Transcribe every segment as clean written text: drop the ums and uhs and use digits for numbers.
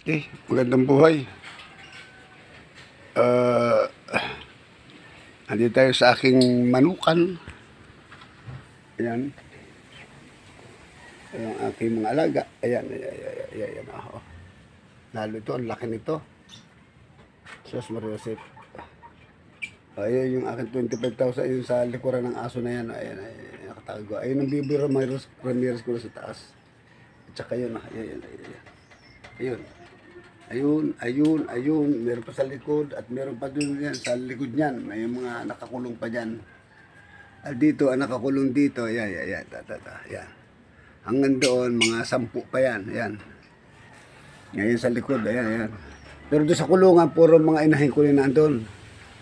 Okay, magandang buhay. Uh, Andito tayo sa aking manukan. Ayan. Ang aking mga alaga. Ayan, ayan. Oh. Lalo ito, ang laki nito. Sus Mariosep. Ayan yung aking 25,000. Ayun sa likuran ng aso na yan. Ayan, nakatago. Ayun ang Bibi Ramirez ko sa taas. At saka yun. Ayun. Ayun. Meron pa sa likod at meron pa dun yan. Sa likod niyan, may mga nakakulong pa dyan. At dito, ang nakakulong dito, yan. Hanggang doon, mga 10 pa yan. Ayan. Ngayon sa likod, ayan. Pero doon sa kulungan, puro mga inahin ko na nandun.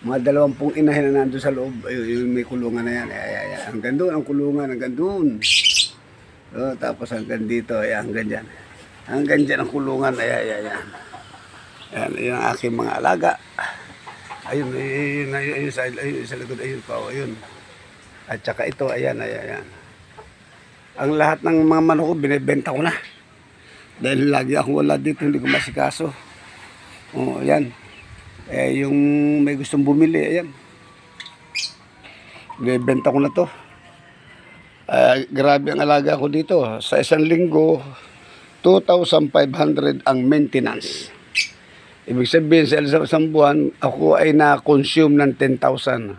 Mga 20 inahin na nandun sa loob. Ayun, may kulungan na yan. Ayan. Hanggang doon, ang kulungan, hanggang doon. Tapos hanggang dito, ayan, hanggang dyan. Hanggang dyan ang kulungan, ayan. Yan ang aking mga alaga. Ayun sa likod, ayun pa, ayun. At saka ito, ayan. Ang lahat ng mga manok ko, binibenta ko na. Dahil lagi ako wala dito, hindi ko masikaso. Ayan. Yung may gustong bumili, ayan. Binibenta ko na to. Grabe ang alaga ko dito. Sa isang linggo, 2,500 ang maintenance. Ibig sabihin sa isang buwan, ako ay na-consume ng 10,000.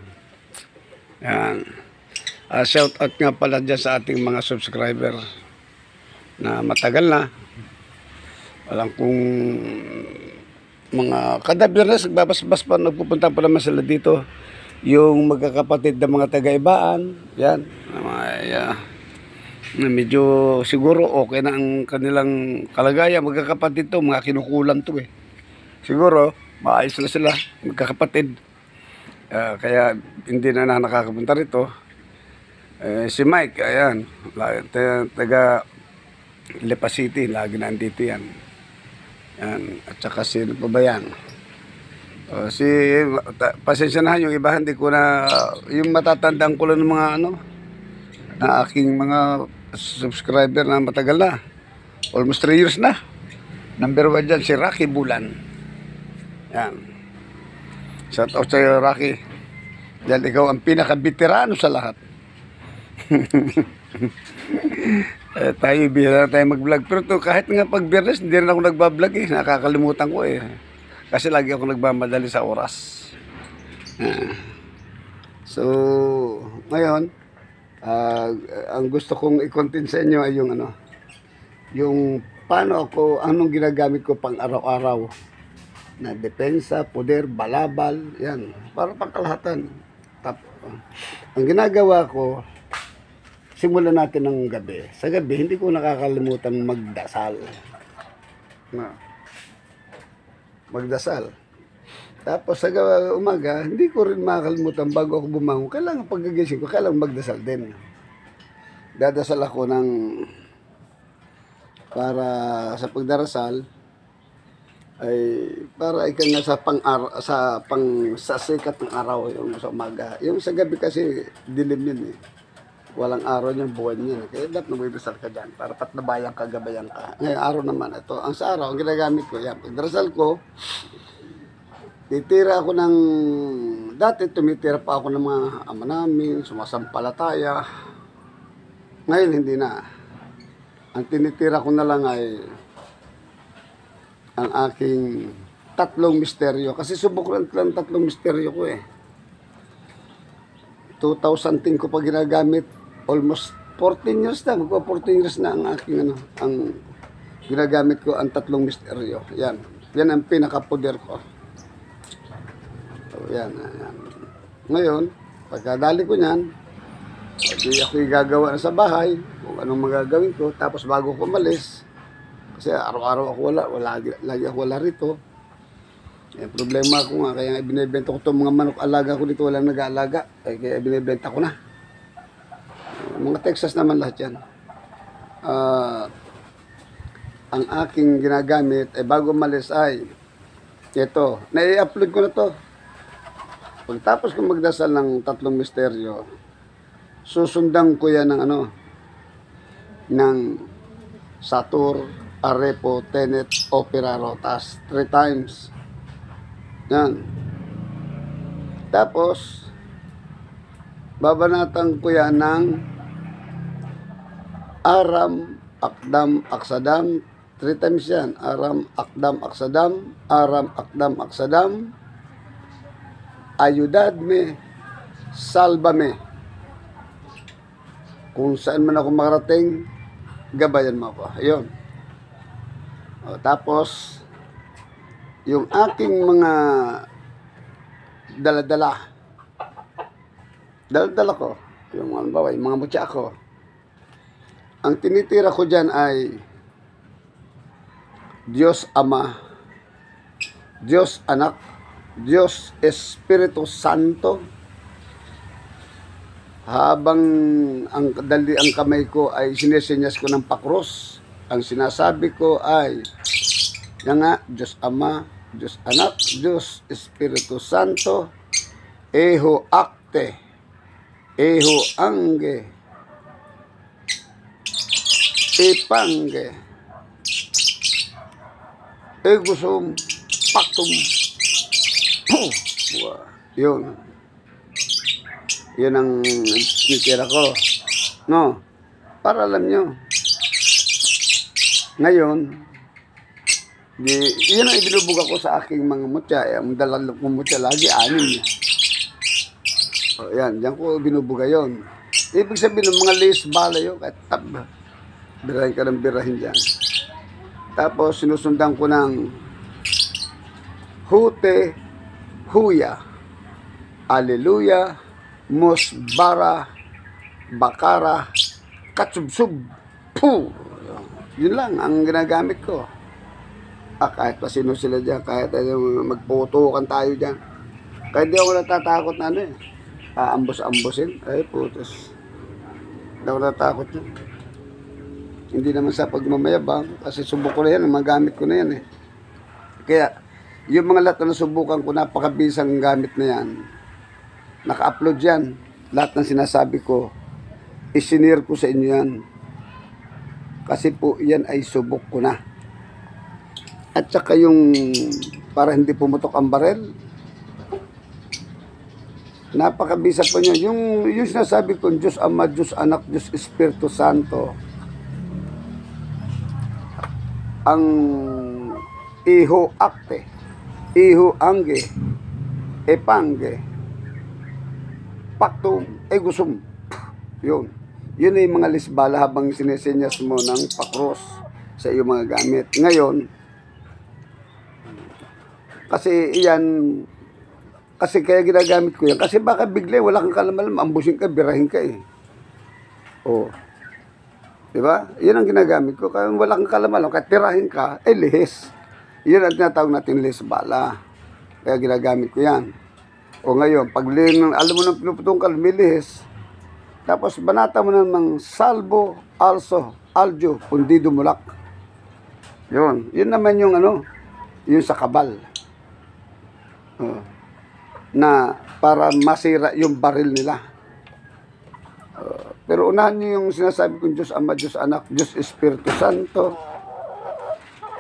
Yan. Shout out nga pala dyan sa ating mga subscriber na matagal na. Walang kung mga kadabirnes, nagbabasbas pa, nagpupunta pa naman sila dito. Yung magkakapatid na mga taga-ibaan, yan. Na medyo siguro okay na ang kanilang kalagayan. Magkakapatid to, mga kinukulam to eh. Siguro, maayos na sila, magkakapatid. Kaya hindi na nakakapunta rito. Si Mike, ayan, taga Lipa City, lagi nandito yan. At saka sino pa ba yan? Pasensyahan yung iba, hindi ko na, yung matatandaan ko lang ng mga na aking mga subscriber na matagal na. Almost 3 years na. Number 1 dyan, si Rocky Bulan. Yan. Shout out sa'yo, Rocky. Dahil ikaw ang pinaka-veterano sa lahat. Tayo, bihira na tayo mag-vlog. Pero to, kahit nga pag-birnes, hindi rin ako nagbablog eh. Nakakalimutan ko eh. Kasi lagi ako nagmamadali sa oras. So, ngayon, ang gusto kong i-content sa inyo ay yung paano ako, anong ginagamit ko pang araw-araw na depensa, poder, balabal, yan, para pangkalahatan. Ang ginagawa ko, simulan natin ng gabi. Sa gabi, hindi ko nakakalimutan magdasal. Magdasal. Tapos sa umaga, hindi ko rin makakalimutan bago ako bumangon. Kailangan pagkagising ko, kailangan magdasal din. Dadasal ako para sa pagdarasal, ay para ikaw nga sa sikat ng araw yung sa umaga. Yung sa gabi kasi dilim yun eh. Walang araw yung buwan yun. Kaya dapat magdasal ka dyan para patnabayan ka, gabayan ka. Ngayon araw naman ito. Ang sa araw, ang ginagamit ko, yan. Pagdarasal ko, titira ako dati tumitira pa ako ng mga ama namin, sumasampalataya. Ngayon hindi na. Ang tinitira ko na lang ay ang aking 3 misteryo. Kasi subok lang 3 misteryo ko eh. 2010 ko pa ginagamit. Almost 14 years na. Magpa 14 years na ang aking ang ginagamit ko ang 3 misteryo. Yan ang pinaka-poder ko. So, yan. Ngayon, pagkadali ko niyan, ako gagawa na sa bahay kung anong magagawin ko. Tapos bago ko umalis, kasi araw-araw ako lagi ako wala rito. Problema ko nga, kaya binibenta ko itong mga manok alaga ko dito, walang nag-aalaga. Kaya binibenta ko na. Mga Texas naman lahat yan. Ang aking ginagamit, bago umalis ay, ito, nai-upload ko na to. Pagtapos ko magdasal ng 3 misteryo, susundan ko yan ng ng Satur, arepo tenet opera rotas. 3 times. Yan. Tapos, babanatan ko yan ng aram, akdam, aksadam. 3 times yan. Aram, akdam, aksadam. Aram, akdam, aksadam. Ayudadme, salvame. Kung saan man ako makarating, gabayan mo ako. Ayun. O, tapos, yung aking mga dala-dala ko, yung mga mutya ko, ang tinitira ko dyan ay Diyos Ama, Diyos Anak, Diyos Espiritu Santo. Habang ang kamay ko ay sinisinyas ko ng pakros, ang sinasabi ko ay yan nga, Diyos Ama, Diyos Anak, Diyos Espiritu Santo, Eho Akte, Eho Angge, Epangge, Egusum, Pactum, yun. Yun ang nitira ko. No? Para alam nyo. Ngayon, yun ang ibinubuga ko sa aking mga mutya. Ang dalang kong mutya lagi, 6 niya. O yan, diyan ko binubuga yun. Ibig sabihin ng mga lis bala yun, kahit birahin ka ng birahin dyan. Tapos sinusundan ko ng hute, huya, aleluya, mosbara, bakara, katsubsub, pu. Yun lang ang ginagamit ko. Kahit pa sino sila dyan, kahit magputukan tayo dyan. Kahit di ako natatakot na ambos-ambosin. Ay putos. Hindi ako natatakot dyan. Hindi naman sa pagmamayabang, kasi subok ko na yan, magamit ko na yan eh. Kaya, yung mga lahat na nasubukan ko, napakabisang gamit na yan. Naka-upload yan. Lahat ng sinasabi ko, isinir ko sa inyo yan. Kasi po, yan ay subok ko na. At saka yung, para hindi pumutok ang barel, napakabisa po nyo. Yung sinasabi ko, Diyos Ama, Diyos Anak, Diyos Espiritu Santo, ang Iho Akte, Iho Angge, Epangge, Pactum, Egusum. Yun. Yun ay mga lisbala habang sinisinyas mo ng pakros sa iyong mga gamit. Ngayon, kasi kaya ginagamit ko yan. Kasi baka bigla, wala kang kalamalam, ambusin ka, birahin ka eh. O. Diba? Yun ang ginagamit ko. Kaya wala kang kalamalam, kahit tirahin ka, lihis. Yun ang tinatawag natin lisbala. Kaya ginagamit ko yan. O ngayon, pag alam mo nang pinuputong ka, lumilihis. Tapos banata mo namang salvo, also, aljo, pundido mulak. Yun. Yun naman yung yung sa kabal. Na para masira yung baril nila. Pero unahan nyo yung sinasabi kong Diyos Ama, Diyos Anak, Diyos Espiritu Santo,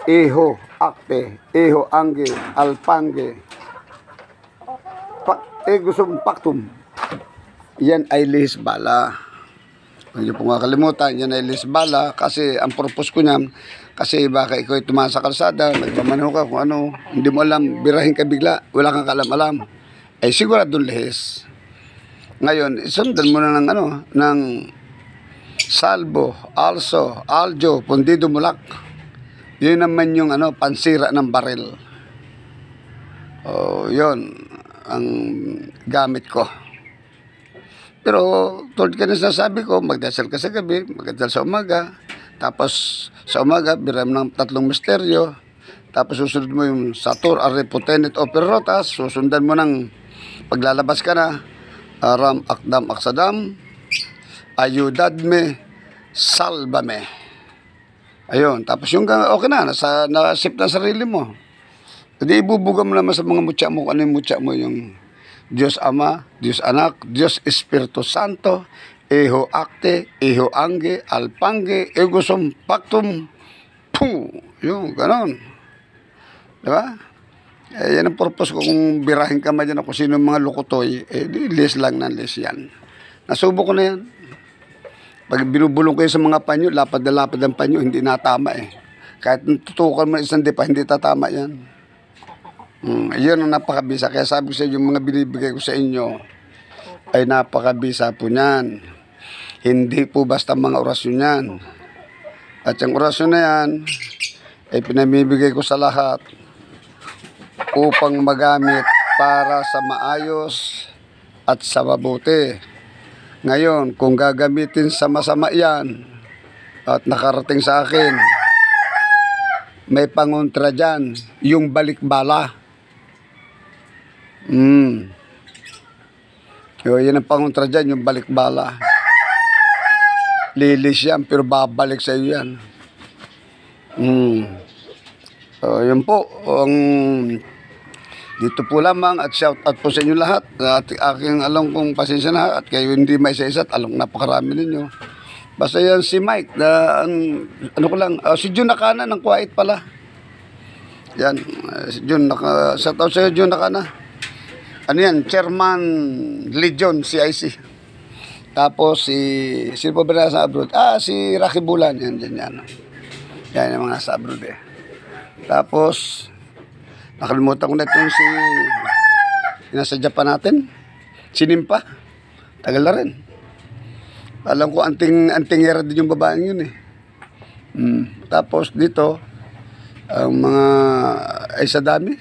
Eho Akte, Eho Angge, Alpangge, Egusum Pactum. Yan ay lisbala. Huwag niyo po makakalimutan, yan ay lisbala kasi ang purpose ko niyan, kasi baka ikaw ay tumahan sa kalsada, nagpamanaw ka kung ano, hindi mo alam, birahin ka bigla, wala kang kalam-alam, ay siguradong lihis. Ngayon, isundan mo na ng salvo, also, aljo, pundido mulak. Yun naman yung pansira ng baril. Yun ang gamit ko. Pero tulad ka na sasabi ko, magdasal ka sa gabi, magdasal sa umaga, tapos sa umaga, biram ng 3 misteryo, tapos susunod mo yung Satur, Arepo, Tenet, Opera Rotas, susundan mo ng paglalabas ka na, Aram, Akdam, Aksadam, Ayudadme, Salvame. Ayun, tapos yung okay na, nasip na sarili mo. Hindi ibubuga mo naman sa mga mutya mo, ano yung mutya mo, yung Diyos Ama, Diyos Anak, Diyos Espiritu Santo, Eho Akte, Eho Angge, Alpangge, Egusum Pactum, Pum! Yung, ganon. Diba? Eh, yan ang purpose ko kung birahin ka man dyan kung sino yung mga lukutoy, eh, di, list lang ng list yan. Nasubo ko na yan. Pag binubulong kayo sa mga panyo, lapad na lapad ang panyo, hindi natama eh. Kahit tutukan mo isang dipa, hindi tatama yan. Yun ang napakabisa. Kaya sabi ko sa inyo, yung mga binibigay ko sa inyo, ay napakabisa po niyan. Hindi po basta mga orasyon yan. At yung orasyon na yan, ay pinamibigay ko sa lahat upang magamit para sa maayos at sa mabuti. Ngayon, kung gagamitin sa masama yan at nakarating sa akin, may pangontra dyan, yung balikbala. Yan ang pangontra dyan, yung balikbala. Lilis yan, pero babalik sa iyo yan. Yun po, dito po lamang at shout out po sa inyo lahat. At aking alam kong pasensya na at kayo hindi may isa-isa at alam napakarami ninyo. Basta yan si Mike, ano ko lang, si Jun Nakana ng Kuwait pala. Yan, si Jun Nakana, shout out sa iyo Jun Nakana. Ano yan, Chairman Legion CIC. Tapos sino pa ba nasa abroad? Si Rocky Bulan, yan. Yan yung mga nasa abroad eh. Tapos, nakalimutan ko na itong nasa Japan natin. Sinimpa. Tagal na rin. Alam ko, antingera din yung babaeng yun eh. Tapos dito, ang mga, ay sa dami.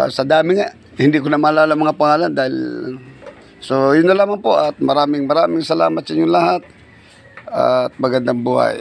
Sa dami nga, hindi ko na maalala mga pangalan dahil, so yun na lamang po at maraming salamat sa inyo lahat at magandang buhay.